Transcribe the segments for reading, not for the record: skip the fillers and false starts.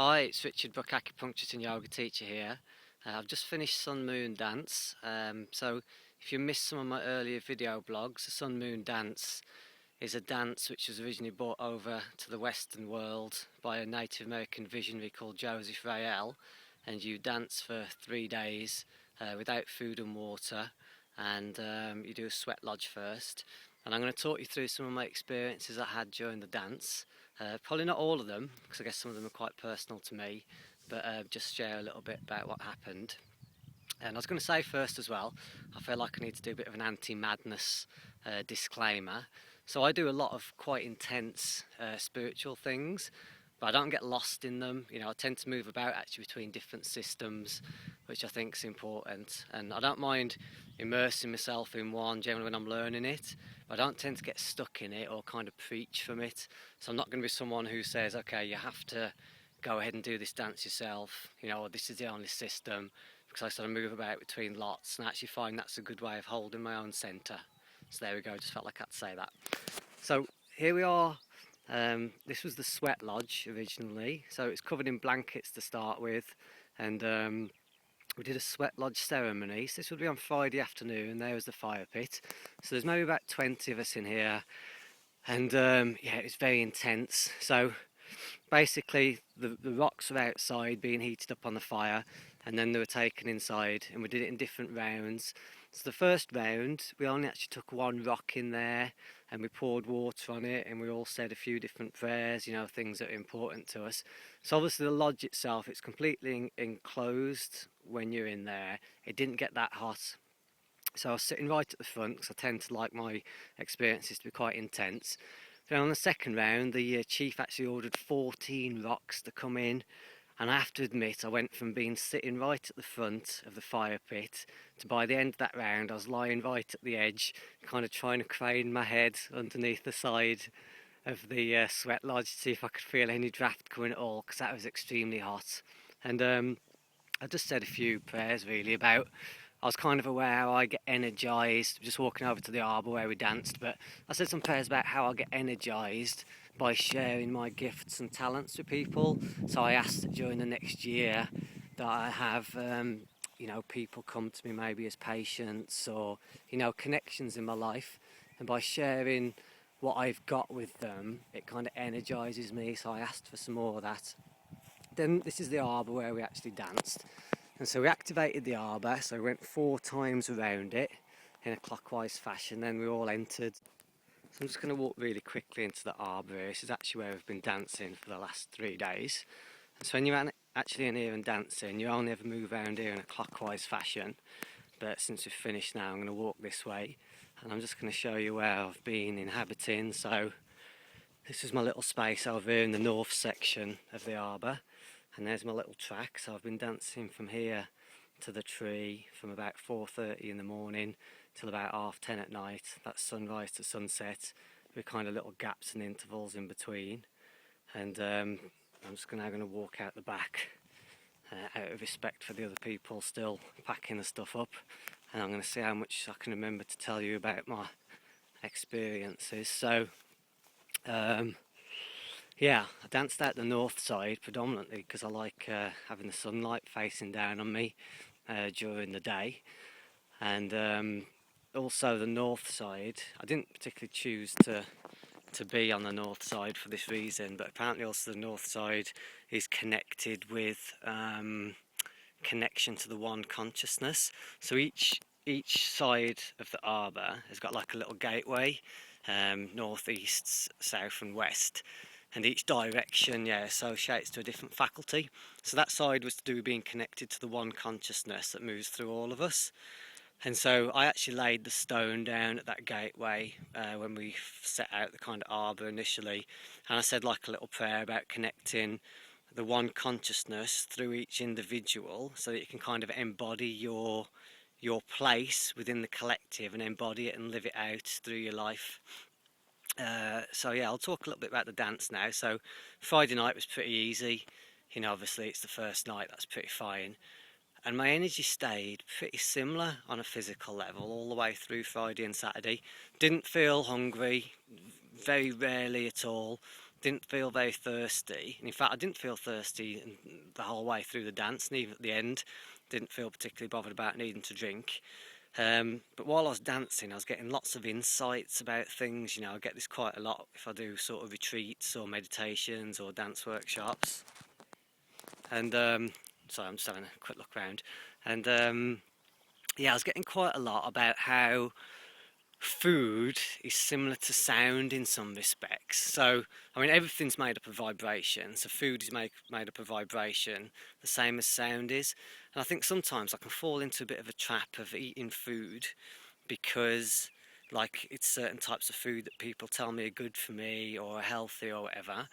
Hi, it's Richard Brook, Acupuncture and Yoga teacher here. I've just finished Sun Moon Dance. So if you missed some of my earlier video blogs, the Sun Moon Dance is a dance which was originally brought over to the Western world by a Native American visionary called Joseph Rael, and you dance for 3 days without food and water, and you do a sweat lodge first. And I'm going to talk you through some of my experiences I had during the dance. Probably not all of them, because I guess some of them are quite personal to me, but just share a little bit about what happened. And I was going to say first as well, I feel like I need to do a bit of an anti-madness disclaimer. So I do a lot of quite intense spiritual things, but I don't get lost in them. You know, I tend to move about actually between different systems, which I think is important. And I don't mind immersing myself in one generally when I'm learning it, but I don't tend to get stuck in it or kind of preach from it. So I'm not going to be someone who says, okay, you have to go ahead and do this dance yourself, you know, or this is the only system, because I sort of move about between lots and I actually find that's a good way of holding my own centre. So there we go, just felt like I had to say that. So here we are. This was the sweat lodge originally, so it's covered in blankets to start with, and we did a sweat lodge ceremony. So this would be on Friday afternoon. There was the fire pit. So there's maybe about 20 of us in here, and yeah, it was very intense. So basically the rocks were outside being heated up on the fire, and then they were taken inside, and we did it in different rounds. So the first round we only actually took one rock in there, and we poured water on it, and we all said a few different prayers, you know, things that are important to us. So obviously the lodge itself, it's completely enclosed when you're in there. It didn't get that hot, so I was sitting right at the front because I tend to like my experiences to be quite intense. Then on the second round, the chief actually ordered 14 rocks to come in, and I have to admit I went from being sitting right at the front of the fire pit to, by the end of that round, I was lying right at the edge, kind of trying to crane my head underneath the side of the sweat lodge to see if I could feel any draft coming at all, because that was extremely hot. And I just said a few prayers really about, I was kind of aware how I get energised, just walking over to the Arbor where we danced, but I said some prayers about how I get energised by sharing my gifts and talents with people. So I asked that during the next year that I have, you know, people come to me maybe as patients or, you know, connections in my life, and by sharing what I've got with them, it kind of energises me, so I asked for some more of that. Then this is the Arbor where we actually danced. And so we activated the Arbor, so we went 4 times around it in a clockwise fashion, then we all entered. So I'm just going to walk really quickly into the Arbor here. This is actually where we've been dancing for the last 3 days. And so when you're actually in here and dancing, you only ever move around here in a clockwise fashion. But since we've finished now, I'm going to walk this way, and I'm just going to show you where I've been inhabiting. So this is my little space over here in the north section of the Arbor. And there's my little track. So I've been dancing from here to the tree from about 4:30 in the morning till about 10:30 at night. That's sunrise to sunset, with kind of little gaps and intervals in between. And I'm just now going to walk out the back out of respect for the other people still packing the stuff up. And I'm going to see how much I can remember to tell you about my experiences. So yeah, I danced out the north side predominantly because I like having the sunlight facing down on me during the day. And also the north side, I didn't particularly choose to be on the north side for this reason, but apparently also the north side is connected with connection to the one consciousness. So each side of the Arbor has got like a little gateway, north, east, south and west. And each direction, yeah, associates to a different faculty. So that side was to do with being connected to the one consciousness that moves through all of us. And so I actually laid the stone down at that gateway when we set out the kind of Arbor initially. And I said like a little prayer about connecting the one consciousness through each individual, so that you can kind of embody your place within the collective and embody it and live it out through your life. So yeah, I'll talk a little bit about the dance now. So Friday night was pretty easy. You know, obviously it's the first night, that's pretty fine. And my energy stayed pretty similar on a physical level all the way through Friday and Saturday. Didn't feel hungry, very rarely at all. didn't feel very thirsty. And in fact, I didn't feel thirsty the whole way through the dance, and even at the end, didn't feel particularly bothered about needing to drink. But while I was dancing, I was getting lots of insights about things. You know, I get this quite a lot if I do sort of retreats or meditations or dance workshops. And sorry, I'm just having a quick look around. And yeah, I was getting quite a lot about how food is similar to sound in some respects. So, I mean, everything's made up of vibration. So, food is made up of vibration, the same as sound is. And I think sometimes I can fall into a bit of a trap of eating food because, like, it's certain types of food that people tell me are good for me or are healthy or whatever.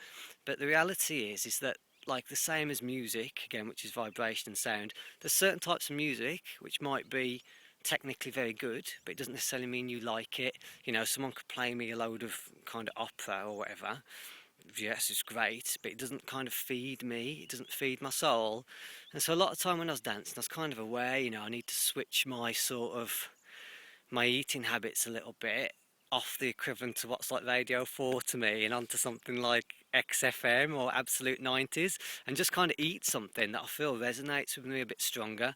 But the reality is that, like, the same as music, again, which is vibration and sound, there's certain types of music which might be technically very good, but it doesn't necessarily mean you like it. You know, someone could play me a load of kind of opera or whatever. Yes, it's great, but it doesn't kind of feed me. It doesn't feed my soul. And so a lot of time when I was dancing, I was kind of aware, you know, I need to switch my sort of my eating habits a little bit off the equivalent to what's like Radio 4 to me and onto something like XFM or Absolute 90s and just kind of eat something that I feel resonates with me a bit stronger.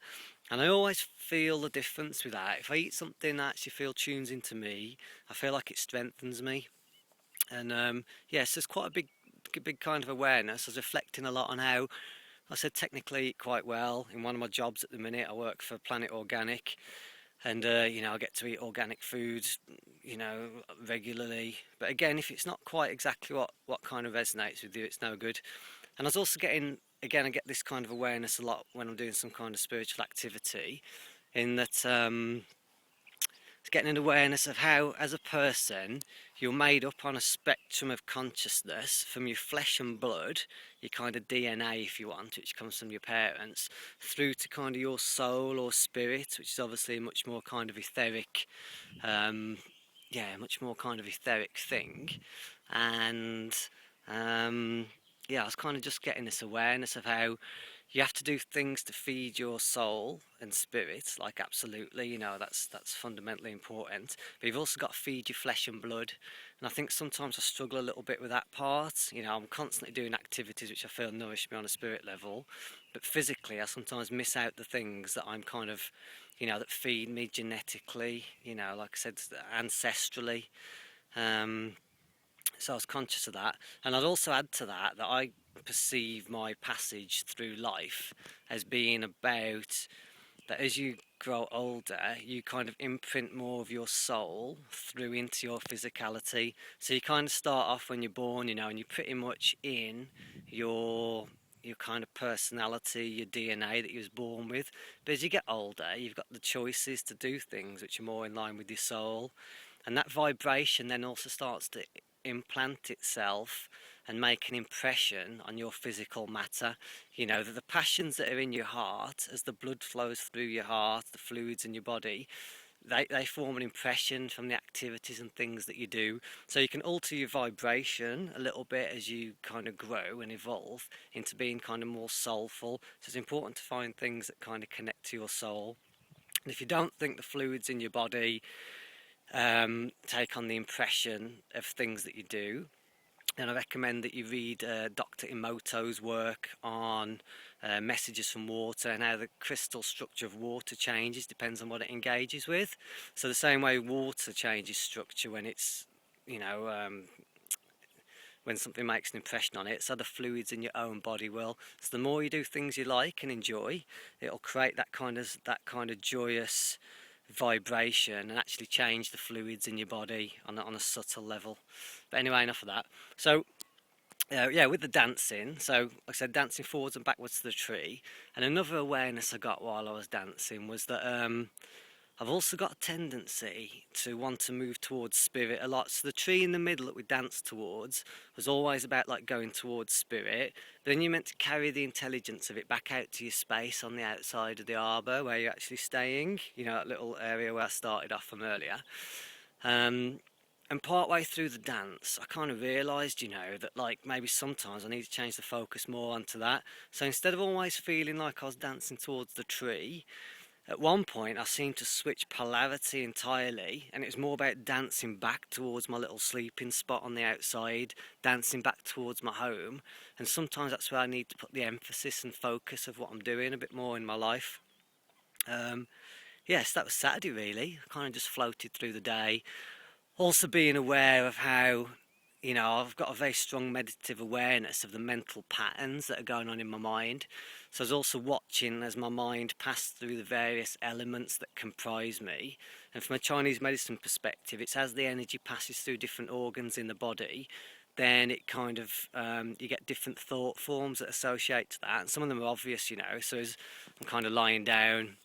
And I always feel the difference with that. If I eat something that I actually feel tunes into me, I feel like it strengthens me. And yes, there's quite a big kind of awareness. I was reflecting a lot on how I said technically eat quite well. In one of my jobs at the minute, I work for Planet Organic, and you know, I get to eat organic food, you know, regularly. But again, if it's not quite exactly what kind of resonates with you, it's no good. And I was also getting, again, I get this kind of awareness a lot when I'm doing some kind of spiritual activity, in that it's getting an awareness of how, as a person, you're made up on a spectrum of consciousness from your flesh and blood, your kind of DNA, if you want, which comes from your parents, through to kind of your soul or spirit, which is obviously a much more kind of etheric, yeah, much more kind of etheric thing. And yeah, I was kind of just getting this awareness of how you have to do things to feed your soul and spirit, like absolutely, you know, that's fundamentally important. But you've also got to feed your flesh and blood. And I think sometimes I struggle a little bit with that part. You know, I'm constantly doing activities which I feel nourish me on a spirit level, but physically I sometimes miss out the things that I'm kind of, you know, that feed me genetically, you know, like I said, ancestrally. Um, so I was conscious of that, and I'd also add to that that I perceive my passage through life as being about that as you grow older, you kind of imprint more of your soul through into your physicality. So you kind of start off when you're born, you know, and you're pretty much in your your kind of personality, your DNA that you was born with. But as you get older, you've got the choices to do things which are more in line with your soul, and that vibration then also starts to implant itself and make an impression on your physical matter. You know, that the passions that are in your heart, as the blood flows through your heart, the fluids in your body, they form an impression from the activities and things that you do. So you can alter your vibration a little bit as you kind of grow and evolve into being kind of more soulful. So it's important to find things that kind of connect to your soul. And if you don't think the fluids in your body take on the impression of things that you do, and I recommend that you read Dr. Emoto's work on messages from water and how the crystal structure of water changes, depends on what it engages with. So the same way water changes structure when it's, you know, when something makes an impression on it, so the fluids in your own body will. So the more you do things you like and enjoy, it'll create that kind of joyous vibration and actually change the fluids in your body on a subtle level. But anyway, enough of that. So yeah, with the dancing, so like I said, dancing forwards and backwards to the tree. And another awareness I got while I was dancing was that I've also got a tendency to want to move towards spirit a lot. So the tree in the middle that we danced towards was always about like going towards spirit. But then you're meant to carry the intelligence of it back out to your space on the outside of the arbor where you're actually staying. You know, that little area where I started off from earlier. And part way through the dance, I kind of realised, you know, that like maybe sometimes I need to change the focus more onto that. So instead of always feeling like I was dancing towards the tree, At one point I seemed to switch polarity entirely, and it was more about dancing back towards my little sleeping spot on the outside, dancing back towards my home. And sometimes that's where I need to put the emphasis and focus of what I'm doing a bit more in my life. um, yes, that was Saturday really. I kind of just floated through the day, also being aware of how, I've got a very strong meditative awareness of the mental patterns that are going on in my mind. So I was also watching as my mind passed through the various elements that comprise me. And from a Chinese medicine perspective, it's as the energy passes through different organs in the body, then it kind of, you get different thought forms that associate to that. And some of them are obvious, So as I'm kind of lying down,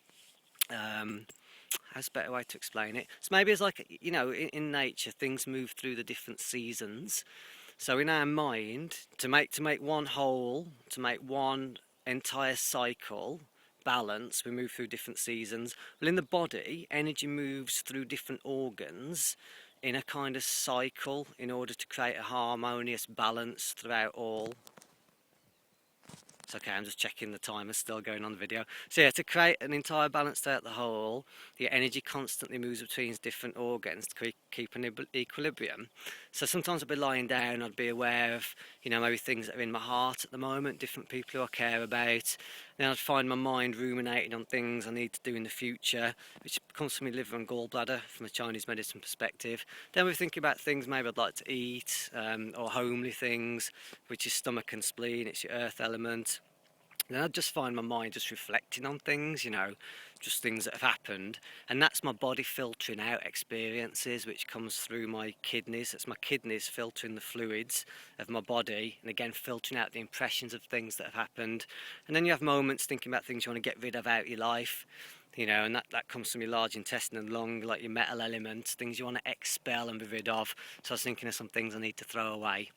um, how's a better way to explain it? So maybe it's like, in nature, things move through the different seasons. So in our mind, to make one whole, to make one entire cycle balance, we move through different seasons. Well, in the body, energy moves through different organs in a kind of cycle in order to create a harmonious balance throughout all. It's okay, I'm just checking the timer's still going on the video. So yeah, to create an entire balance throughout the whole, the energy constantly moves between different organs to keep an equilibrium. So sometimes I'd be lying down, I'd be aware of, maybe things that are in my heart at the moment, different people who I care about. Then I'd find my mind ruminating on things I need to do in the future, which comes from my liver and gallbladder from a Chinese medicine perspective. Then we're thinking about things maybe I'd like to eat, or homely things, which is stomach and spleen, it's your earth element. Then I just find my mind just reflecting on things, just things that have happened. And that's my body filtering out experiences, which comes through my kidneys. That's my kidneys filtering the fluids of my body, and again, filtering out the impressions of things that have happened. And then you have moments thinking about things you want to get rid of out of your life, and that comes from your large intestine and lung, like your metal elements, things you want to expel and be rid of. So I was thinking of some things I need to throw away.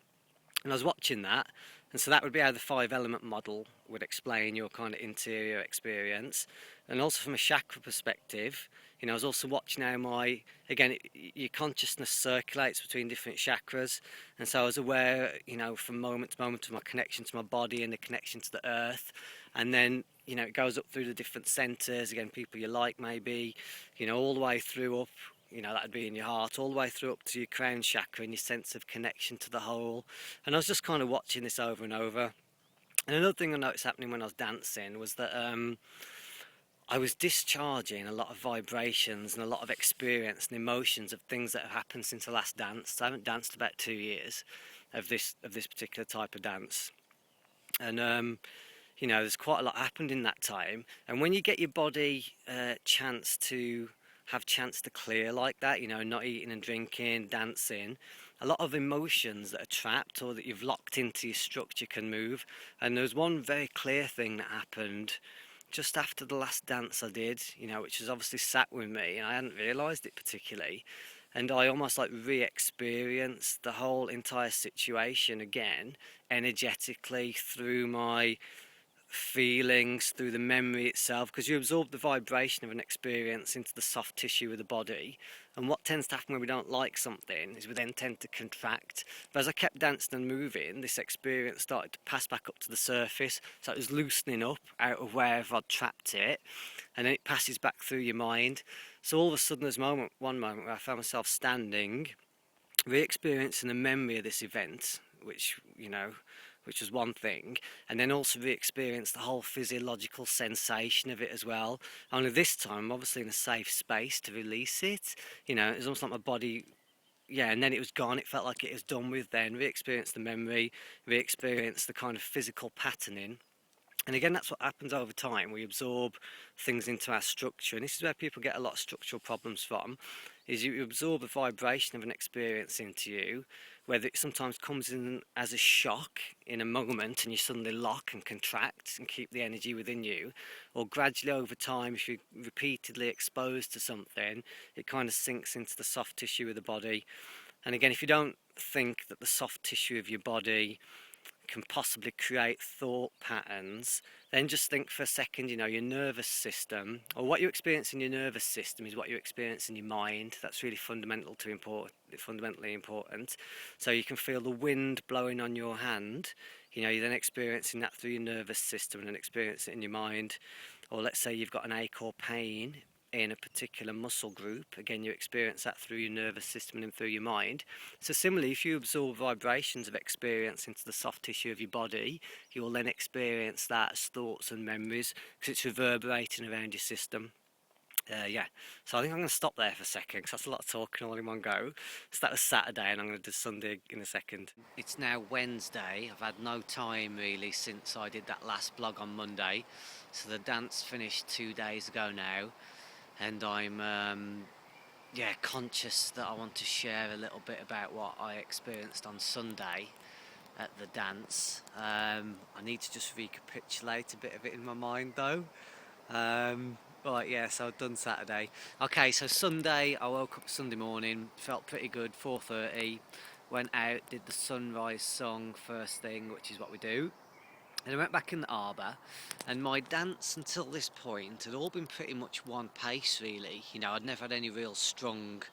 And I was watching that, and so that would be how the 5 element model would explain your kind of interior experience. And also from a chakra perspective, I was also watching how your consciousness circulates between different chakras. And so I was aware, from moment to moment of my connection to my body and the connection to the earth. And then, it goes up through the different centres, again, people you like maybe, all the way through up. That'd be in your heart, all the way through up to your crown chakra and your sense of connection to the whole. And I was just kind of watching this over and over. And another thing I noticed happening when I was dancing was that I was discharging a lot of vibrations and a lot of experience and emotions of things that have happened since the last dance. So I haven't danced about 2 years of this particular type of dance. And there's quite a lot happened in that time. And when you get your body chance to clear like that, not eating and drinking, dancing, a lot of emotions that are trapped or that you've locked into your structure can move. And there was one very clear thing that happened just after the last dance I did, which has obviously sat with me, and I hadn't realised it particularly. And I almost like re-experienced the whole entire situation again, energetically, through my feelings, through the memory itself, because you absorb the vibration of an experience into the soft tissue of the body. And what tends to happen when we don't like something is we then tend to contract. But as I kept dancing and moving, this experience started to pass back up to the surface. So it was loosening up out of wherever I'd trapped it, and then it passes back through your mind. So all of a sudden there's one moment where I found myself standing, re-experiencing the memory of this event, which was one thing, and then also re-experience the whole physiological sensation of it as well. Only this time, I'm obviously in a safe space to release it. It was almost like my body, and then it was gone. It felt like it was done with then. Re-experience the memory, re-experience the kind of physical patterning. And again, that's what happens over time. We absorb things into our structure, and this is where people get a lot of structural problems from, is you absorb a vibration of an experience into you, whether it sometimes comes in as a shock in a moment and you suddenly lock and contract and keep the energy within you, or gradually over time, if you're repeatedly exposed to something, it kind of sinks into the soft tissue of the body. And again, if you don't think that the soft tissue of your body can possibly create thought patterns, then just think for a second, your nervous system, or what you experience in your nervous system is what you experience in your mind. That's really fundamentally important. So you can feel the wind blowing on your hand, you're then experiencing that through your nervous system and then experiencing it in your mind. Or let's say you've got an ache or pain in a particular muscle group, again you experience that through your nervous system and through your mind. So similarly, if you absorb vibrations of experience into the soft tissue of your body, you will then experience that as thoughts and memories, because it's reverberating around your system. Yeah, so I think I'm going to stop there for a second because that's a lot of talking all in one go. So that was Saturday and I'm going to do Sunday in a second. It's now Wednesday. I've had no time really since I did that last blog on Monday. So the dance finished 2 days ago now, and I'm conscious that I want to share a little bit about what I experienced on Sunday at the dance. I need to just recapitulate a bit of it in my mind though. Right, yeah, so I've done Saturday. Okay, so Sunday, I woke up Sunday morning, felt pretty good, 4:30, went out, did the sunrise song first thing, which is what we do. And I went back in the Arbor, and my dance until this point had all been pretty much one pace really. I'd never had any real strong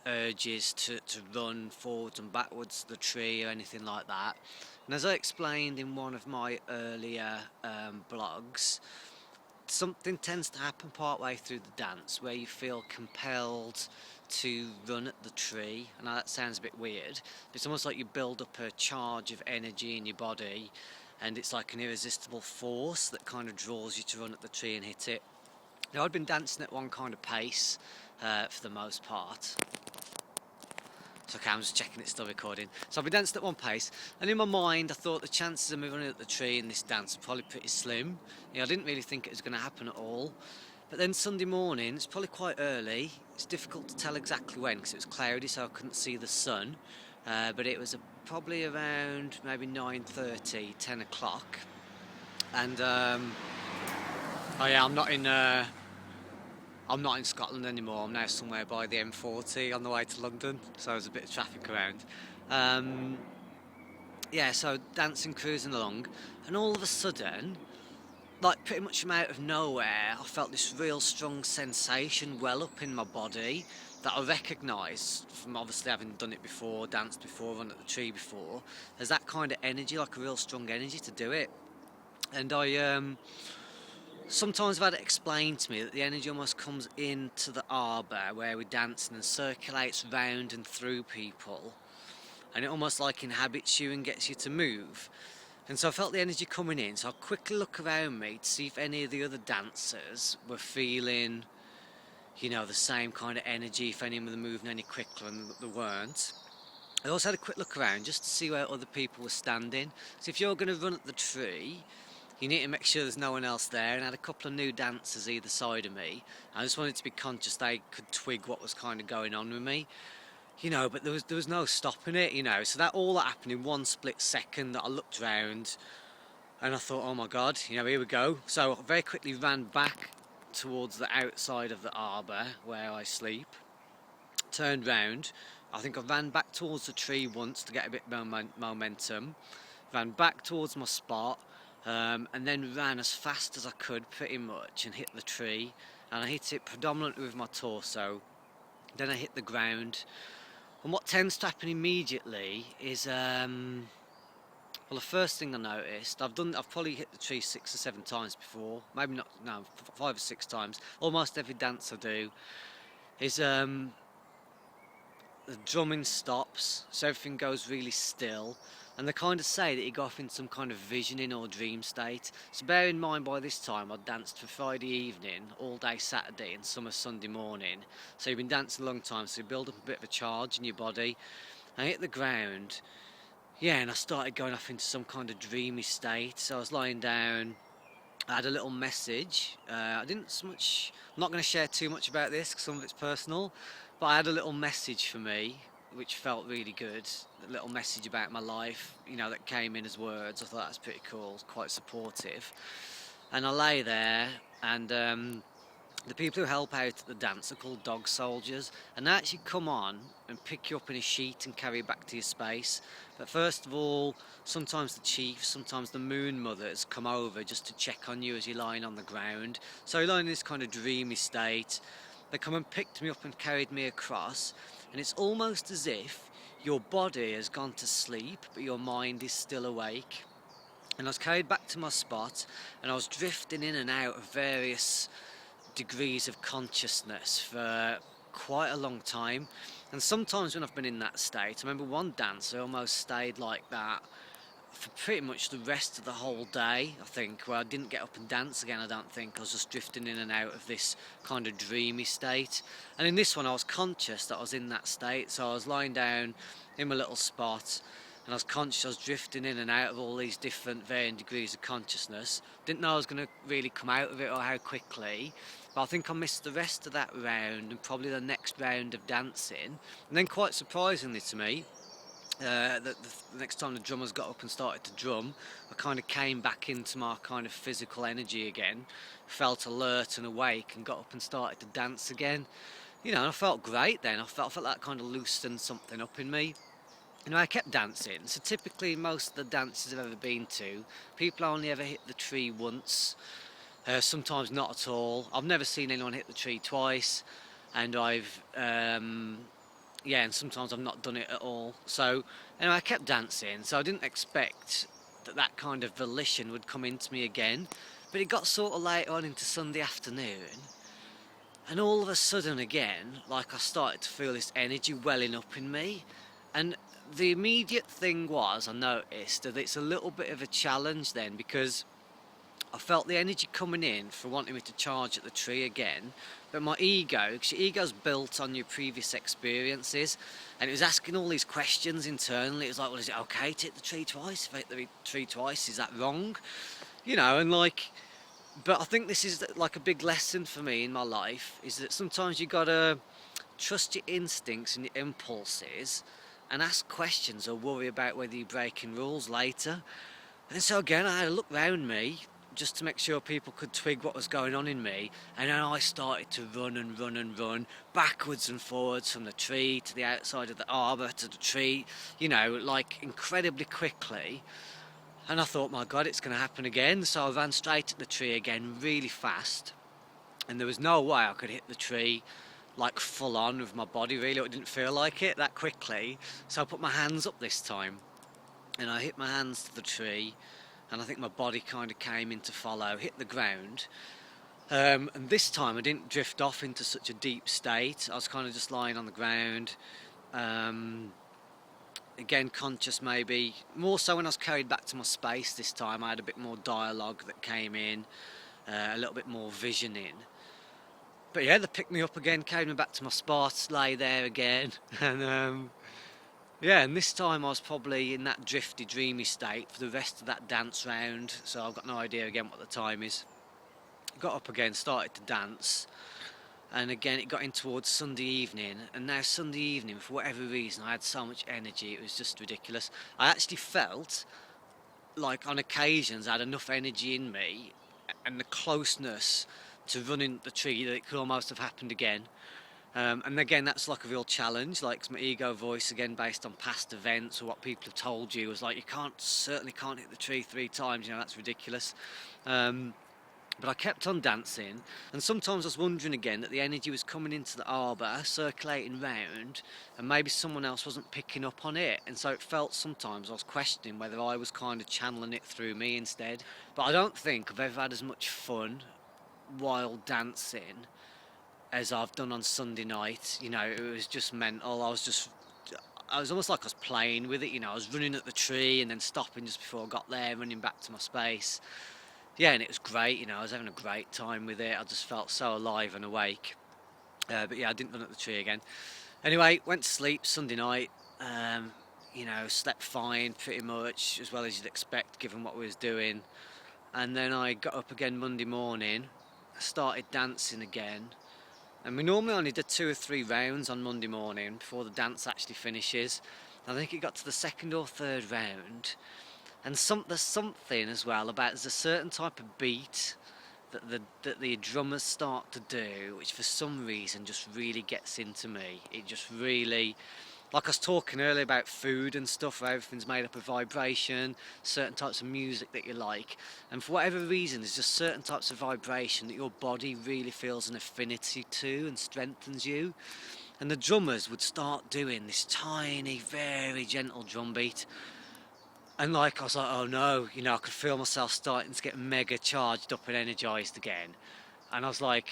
urges to run forwards and backwards to the tree or anything like that. And as I explained in one of my earlier blogs, something tends to happen part way through the dance where you feel compelled to run at the tree. I know that sounds a bit weird, but it's almost like you build up a charge of energy in your body, and it's like an irresistible force that kind of draws you to run at the tree and hit it. Now, I'd been dancing at one kind of pace for the most part. It's okay, I'm just checking it's still recording. So I've been dancing at one pace, and in my mind I thought the chances of me running at the tree in this dance are probably pretty slim. I didn't really think it was going to happen at all. But then Sunday morning, it's probably quite early. It's difficult to tell exactly when because it was cloudy, so I couldn't see the sun. But it was probably around maybe 9:30, 10 o'clock. And I'm not in Scotland anymore. I'm now somewhere by the M40 on the way to London, so there's a bit of traffic around. So dancing, cruising along, and all of a sudden, like pretty much from out of nowhere, I felt this real strong sensation well up in my body that I recognised from obviously having done it before, danced before, run at the tree before. There's that kind of energy, like a real strong energy to do it. And sometimes I've had it explained to me that the energy almost comes into the Arbor where we're dancing and circulates round and through people, and it almost like inhabits you and gets you to move. And so I felt the energy coming in, so I quickly look around me to see if any of the other dancers were feeling, the same kind of energy, if any of them were moving any quicker, and they weren't. I also had a quick look around just to see where other people were standing. So if you're going to run at the tree, you need to make sure there's no one else there. And I had a couple of new dancers either side of me. I just wanted to be conscious they could twig what was kind of going on with me. But there was no stopping it, So that all that happened in one split second that I looked round and I thought, oh my God, here we go. So I very quickly ran back towards the outside of the Arbor where I sleep, turned round. I think I ran back towards the tree once to get a bit more momentum, ran back towards my spot, and then ran as fast as I could pretty much and hit the tree. And I hit it predominantly with my torso. Then I hit the ground. And what tends to happen immediately is, the first thing I noticed, I've probably hit the tree 6 or 7 times before, maybe not, no, 5 or 6 times. Almost every dance I do is the drumming stops, so everything goes really still, and they kind of say that you go off in some kind of visioning or dream state. So bear in mind, by this time I'd danced for Friday evening, all day Saturday and some of Sunday morning, so you've been dancing a long time, so you build up a bit of a charge in your body. I hit the ground, and I started going off into some kind of dreamy state. So I was lying down, I had a little message. I'm not going to share too much about this because some of it's personal, but I had a little message for me which felt really good. A little message about my life, that came in as words. I thought that was pretty cool, quite supportive. And I lay there, and the people who help out at the dance are called dog soldiers, and they actually come on and pick you up in a sheet and carry you back to your space. But first of all, sometimes the chiefs, sometimes the moon mothers come over just to check on you as you're lying on the ground. So you're lying in this kind of dreamy state. They come and picked me up and carried me across, and it's almost as if your body has gone to sleep but your mind is still awake. and I was carried back to my spot, and I was drifting in and out of various degrees of consciousness for quite a long time. And sometimes when I've been in that state, I remember one dance I almost stayed like that for pretty much the rest of the whole day, I think, where I didn't get up and dance again. I don't think I was just drifting in and out of this kind of dreamy state. And in this one I was conscious that I was in that state, so I was lying down in my little spot, and I was conscious I was drifting in and out of all these different varying degrees of consciousness. Didn't know I was going to really come out of it or how quickly, but I think I missed the rest of that round and probably the next round of dancing. And then, quite surprisingly to me, the next time the drummers got up and started to drum, I kind of came back into my kind of physical energy again, felt alert and awake, and got up and started to dance again. And I felt great then. I felt that kind of loosened something up in me. I kept dancing. So typically, most of the dances I've ever been to, people only ever hit the tree once. Sometimes not at all. I've never seen anyone hit the tree twice, and and sometimes I've not done it at all. So anyway, I kept dancing, so I didn't expect that kind of volition would come into me again. But it got sort of late on into Sunday afternoon, and all of a sudden again, like I started to feel this energy welling up in me. And the immediate thing was, I noticed that it's a little bit of a challenge then, because I felt the energy coming in for wanting me to charge at the tree again, but my ego, because your ego's built on your previous experiences, and it was asking all these questions internally. It was like, well, is it okay to hit the tree twice? If I hit the tree twice, is that wrong? But I think this is like a big lesson for me in my life, is that sometimes you gotta trust your instincts and your impulses and ask questions or worry about whether you're breaking rules later. And so again, I had a look round me just to make sure people could twig what was going on in me, and then I started to run and run and run backwards and forwards from the tree to the outside of the arbour to the tree, like incredibly quickly. And I thought, my God, it's going to happen again. So I ran straight at the tree again really fast, and there was no way I could hit the tree like full on with my body, really. It didn't feel like it that quickly. So I put my hands up this time, and I hit my hands to the tree, and I think my body kind of came in to follow, hit the ground. And this time I didn't drift off into such a deep state. I was kind of just lying on the ground. Again, conscious maybe. More so when I was carried back to my space this time, I had a bit more dialogue that came in, a little bit more visioning. But yeah, they picked me up again, carried me back to my spot, lay there again. And this time I was probably in that drifty, dreamy state for the rest of that dance round, so I've got no idea again what the time is. Got up again, started to dance, and again it got in towards Sunday evening, and now Sunday evening, for whatever reason, I had so much energy, it was just ridiculous. I actually felt like on occasions I had enough energy in me, and the closeness to running the tree, that it could almost have happened again. And again, that's like a real challenge, like my ego voice, again based on past events or what people have told you, was like, you certainly can't hit the tree 3 times, that's ridiculous. But I kept on dancing, and sometimes I was wondering again that the energy was coming into the arbour, circulating round, and maybe someone else wasn't picking up on it, and so it felt sometimes I was questioning whether I was kind of channeling it through me instead. But I don't think I've ever had as much fun while dancing as I've done on Sunday night. It was just mental. I was almost like I was playing with it. I was running at the tree and then stopping just before I got there, running back to my space. Yeah, and it was great. I was having a great time with it. I just felt so alive and awake. But yeah, I didn't run at the tree again. Anyway, went to sleep Sunday night. Slept fine pretty much, as well as you'd expect given what we was doing. And then I got up again Monday morning, started dancing again. And we normally only did 2 or 3 rounds on Monday morning before the dance actually finishes. I think it got to the 2nd or 3rd round, and there's something as well about, there's a certain type of beat that the drummers start to do, which for some reason just really gets into me. It just really, like I was talking earlier about food and stuff, where everything's made up of vibration, certain types of music that you like, and for whatever reason there's just certain types of vibration that your body really feels an affinity to and strengthens you. And the drummers would start doing this tiny, very gentle drum beat, And like I was like, oh no, you know, I could feel myself starting to get mega charged up and energized again. And I was like,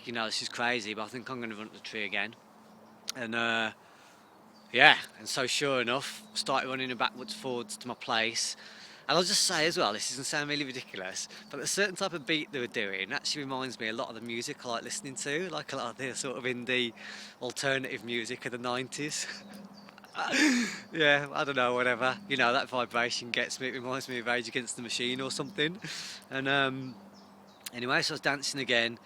you know, this is crazy, but I think I'm going to run to the tree again. And yeah, and so sure enough, started running backwards, forwards to my place. And I'll just say as well, this doesn't sound really ridiculous, but a certain type of beat they were doing actually reminds me a lot of the music I like listening to, like a lot of the sort of indie alternative music of the 90s. Yeah, I don't know, whatever. You know, that vibration gets me, it reminds me of Rage Against the Machine or something. And anyway, so I was dancing again,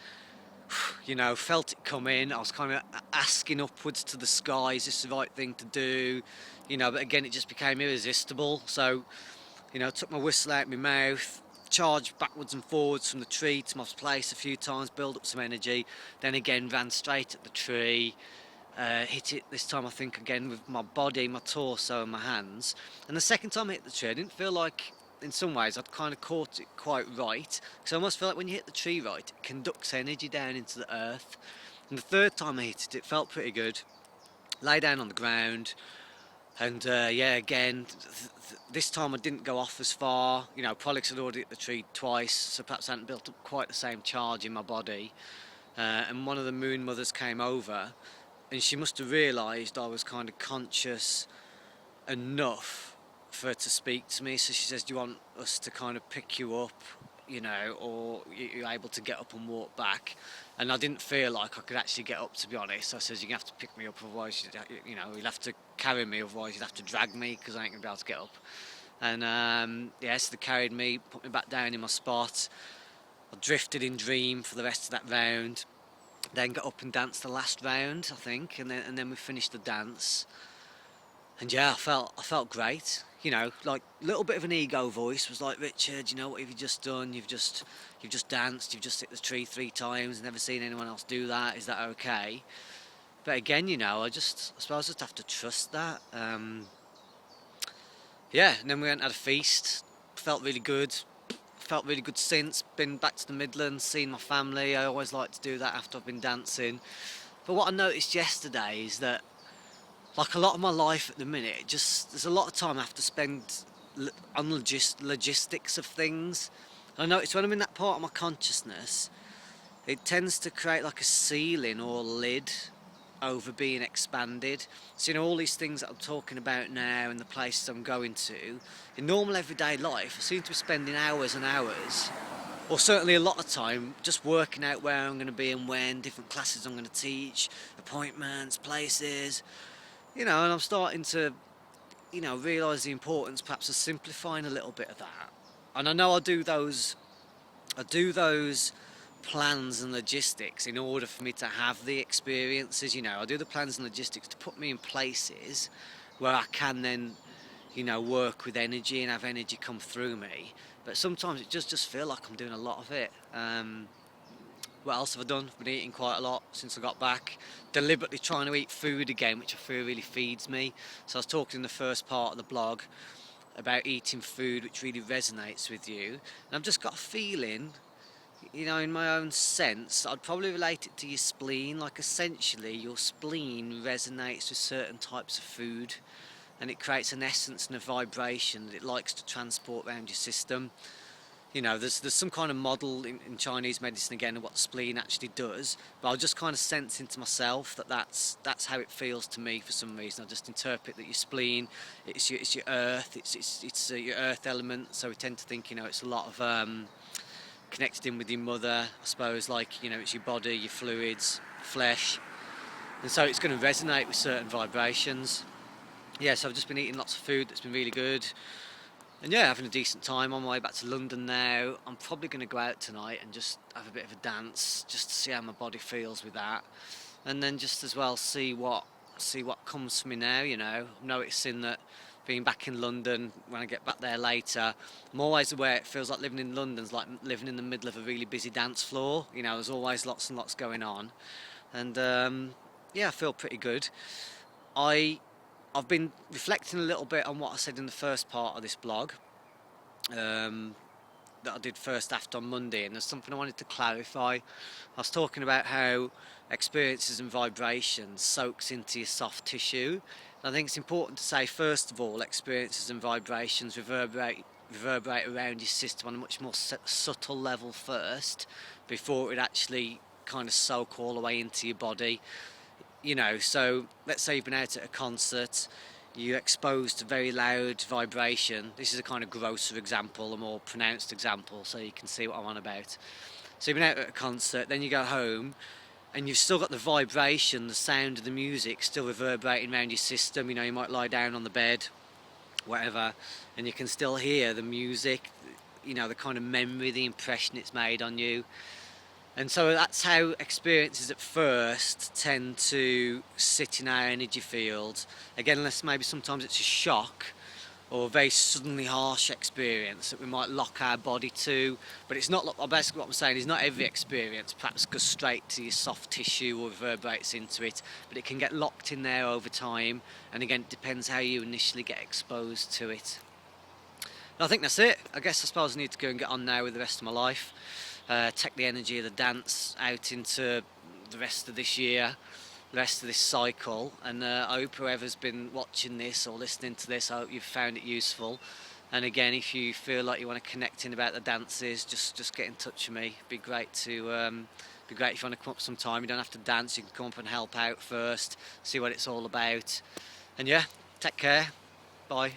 you know, felt it come in. I was kind of asking upwards to the sky, is this the right thing to do? You know, but again, it just became irresistible. So, you know, took my whistle out of my mouth, charged backwards and forwards from the tree to my place a few times, build up some energy, then again ran straight at the tree, hit it this time I think again with my body, my torso and my hands. And the second time I hit the tree I didn't feel like, in some ways I'd kind of caught it quite right, because I almost feel like when you hit the tree right it conducts energy down into the earth. And the third time I hit it, it felt pretty good. Lay down on the ground, and yeah, again, this time I didn't go off as far. You know, probably 'cause I'd already hit the tree twice, so perhaps I hadn't built up quite the same charge in my body. And one of the moon mothers came over, and she must have realised I was kind of conscious enough for her to speak to me. So she says, do you want us to kind of pick you up, you know, or you're able to get up and walk back? And I didn't feel like I could actually get up, to be honest. So I says, you're going to have to pick me up, otherwise, you know, you'll have to carry me, otherwise you'll have to drag me, because I ain't going to be able to get up. And yeah, so they carried me, put me back down in my spot. I drifted in dream for the rest of that round, then got up and danced the last round, I think, and then we finished the dance. And yeah, I felt great. You know, like a little bit of an ego voice was like, Richard, you know, what have you just done? You've just danced, you've just hit the tree 3 times, never seen anyone else do that. Is that okay? But again, you know, I suppose I just have to trust that. Yeah, and then we went and had a feast. Felt really good. Felt really good since. Been back to the Midlands, seen my family. I always like to do that after I've been dancing. But what I noticed yesterday is that, like a lot of my life at the minute, there's a lot of time I have to spend on logistics of things. And I notice when I'm in that part of my consciousness, it tends to create like a ceiling or lid over being expanded. So, you know, all these things that I'm talking about now and the places I'm going to, in normal everyday life, I seem to be spending hours and hours, or certainly a lot of time, just working out where I'm going to be and when, different classes I'm going to teach, appointments, places, you know, and I'm starting to, you know, realise the importance perhaps of simplifying a little bit of that. And I know I do those plans and logistics in order for me to have the experiences. You know, I do the plans and logistics to put me in places where I can then, you know, work with energy and have energy come through me. But sometimes it just feel like I'm doing a lot of it. What else have I done? I've been eating quite a lot since I got back. Deliberately trying to eat food again, which I feel really feeds me. So I was talking in the first part of the blog about eating food which really resonates with you. And I've just got a feeling, you know, in my own sense, I'd probably relate it to your spleen. Like, essentially, your spleen resonates with certain types of food, and it creates an essence and a vibration that it likes to transport around your system. You know, there's some kind of model in Chinese medicine again of what the spleen actually does, but I'll just kind of sense into myself that that's how it feels to me for some reason. I just interpret that your spleen, it's your earth, it's your earth element. So we tend to think, you know, it's a lot of connected in with your mother, I suppose, like, you know, it's your body, your fluids, flesh, and so it's going to resonate with certain vibrations. Yeah, so I've just been eating lots of food that's been really good. And yeah, having a decent time on my way back to London now. I'm probably going to go out tonight and just have a bit of a dance, just to see how my body feels with that. And then just as well see what comes for me now, you know. I'm noticing that being back in London, when I get back there later, I'm always aware it feels like living in London's like living in the middle of a really busy dance floor. You know, there's always lots and lots going on. And yeah, I feel pretty good. I've been reflecting a little bit on what I said in the first part of this blog that I did first after on Monday, and there's something I wanted to clarify. I was talking about how experiences and vibrations soaks into your soft tissue, I think it's important to say, first of all, experiences and vibrations reverberate around your system on a much more subtle level first, before it actually kind of soak all the way into your body. You know, so let's say you've been out at a concert, you're exposed to very loud vibration. This is a kind of grosser example, a more pronounced example, so you can see what I'm on about. So you've been out at a concert, then you go home, and you've still got the vibration, the sound of the music still reverberating around your system. You know, you might lie down on the bed, whatever, and you can still hear the music, you know, the kind of memory, the impression it's made on you. And so that's how experiences at first tend to sit in our energy field. Again, unless maybe sometimes it's a shock or a very suddenly harsh experience that we might lock our body to. But it's not, basically what I'm saying is not every experience perhaps goes straight to your soft tissue or reverberates into it, but it can get locked in there over time. And again, it depends how you initially get exposed to it. And I think that's it. I suppose I need to go and get on now with the rest of my life. Take the energy of the dance out into the rest of this year, the rest of this cycle, and I hope whoever's been watching this or listening to this, I hope you've found it useful. And again, if you feel like you want to connect in about the dances, just get in touch with me. It'd be great if you want to come up sometime. You don't have to dance, you can come up and help out first, see what it's all about. And yeah, take care, bye.